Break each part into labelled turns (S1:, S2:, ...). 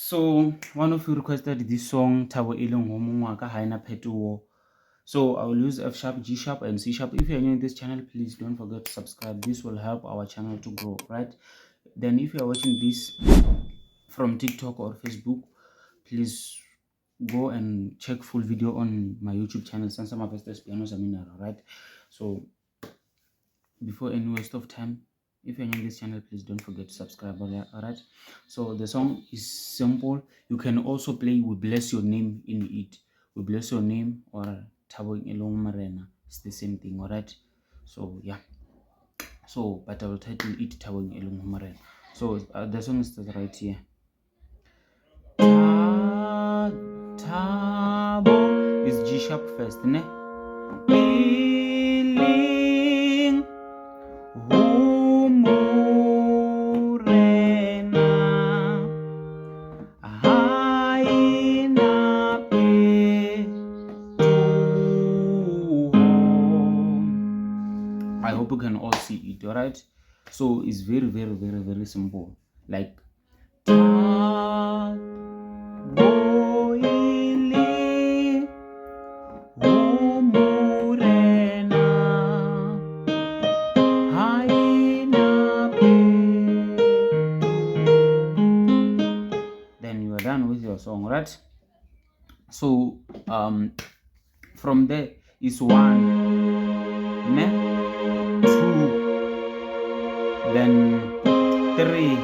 S1: So one of you requested this song, Thabo eleng waka haina petuo. So I will use F sharp, G sharp, and C sharp. If you're new in this channel, please don't forget to subscribe. This will help our channel to grow, right? Then if you're watching this from TikTok or Facebook, please go and check full video on my YouTube channel, Sansa Mavestes Piano Seminar, right? So before any waste of time, if you're new in this channel, please don't forget to subscribe. All right, so the song is simple. You can also play We Bless Your Name in it. We Bless Your Name or Thabo eleng morena. It's the same thing. All right, so yeah, so but I will title it Thabo eleng morena. So the song is right here. Thabo is G sharp first, ne? I hope you can all see it. All right, so it's very simple, like then you are done with your song, right? So from there is 1, ne? 2, then 3,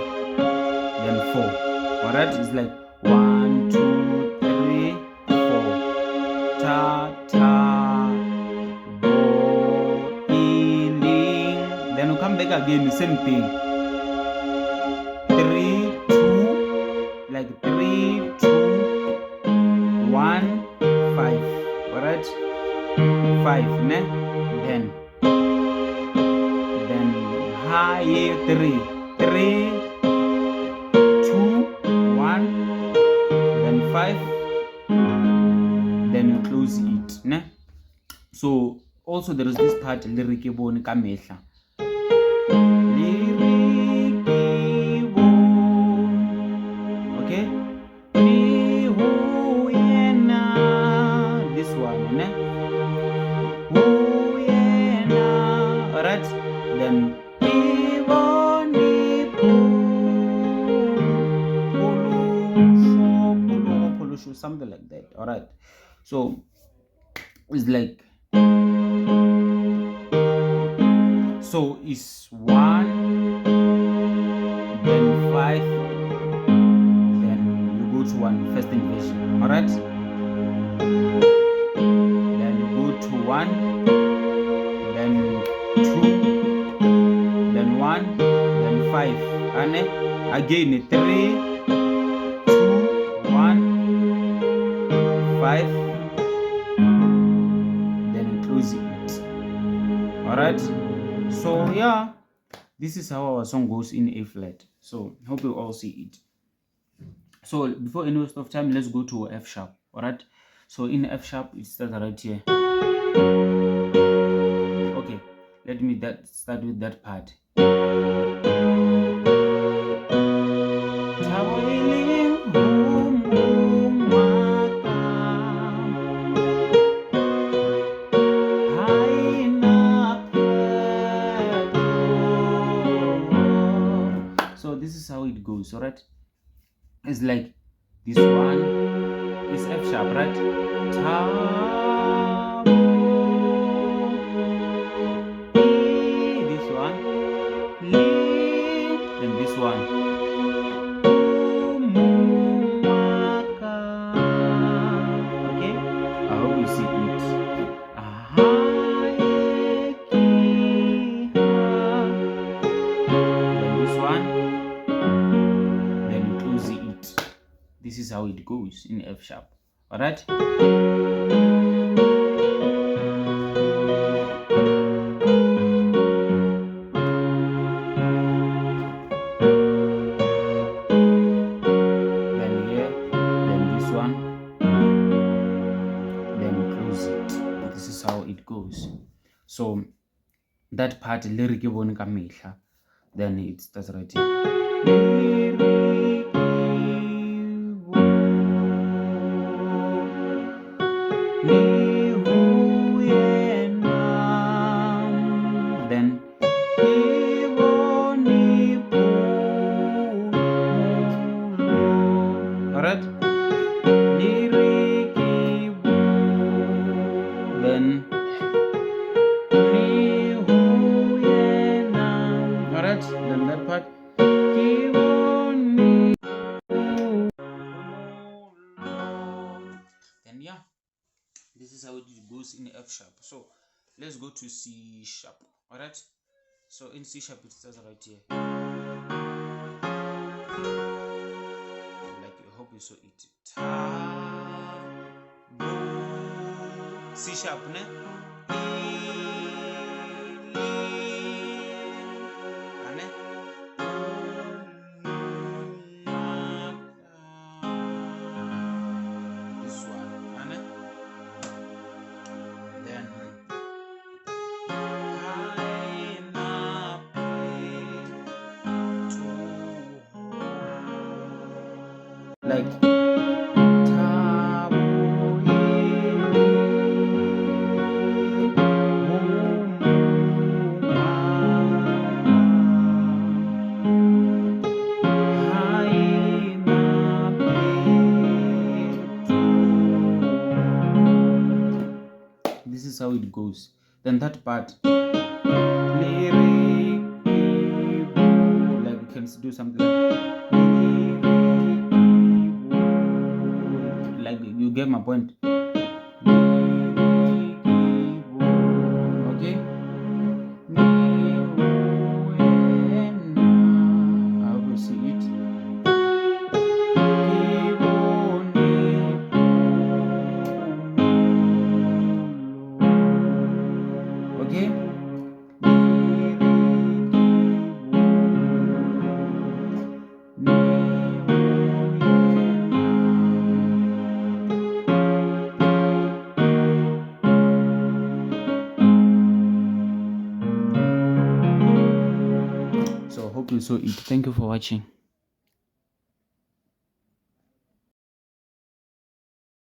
S1: then 4. All right, it's like 1, 2, 3, 4. Ta ta bo eleng. Then you come back again, the same thing. 3, 2, like 3, 2, 1, 5. All right, 5, ne? Then high 3, 3, 2, 1, then 5, then you close it, ne? So also there is this part lyric bone kamehla. Okay, this one, ne? Alright, then something like that. All right, so it's like, so it's 1, then 5, then you go to 1 first inversion. All right, then you go to 1, then 2, then 1, then 5, and again 3, 2, 1, 5, then you close it. All right, so yeah, this is how our song goes in A flat. So hope you all see it. So before any waste of time, let's go to F sharp. All right, so in F sharp it starts right here. Okay, let me start with that part. So this is how it goes. All right, it's like this one is F sharp, right? This one, then this one. Okay, I hope you see it. Then this one, then you close it. This is how it goes in F sharp. All right. Then here, then this one, then close it. This is how it goes. So that part lyric bone kamehla, then it starts right here. Then yeah, this is how it goes in F sharp. So let's go to C sharp. All right. So in C sharp it starts right here. Like I hope you saw it. C sharp, ne? This one, then like Thabo, this is how it goes. Then that part, like we can do something like you get my point. Okay. I hope you see it. Okay. So hope you saw it. Thank you for watching.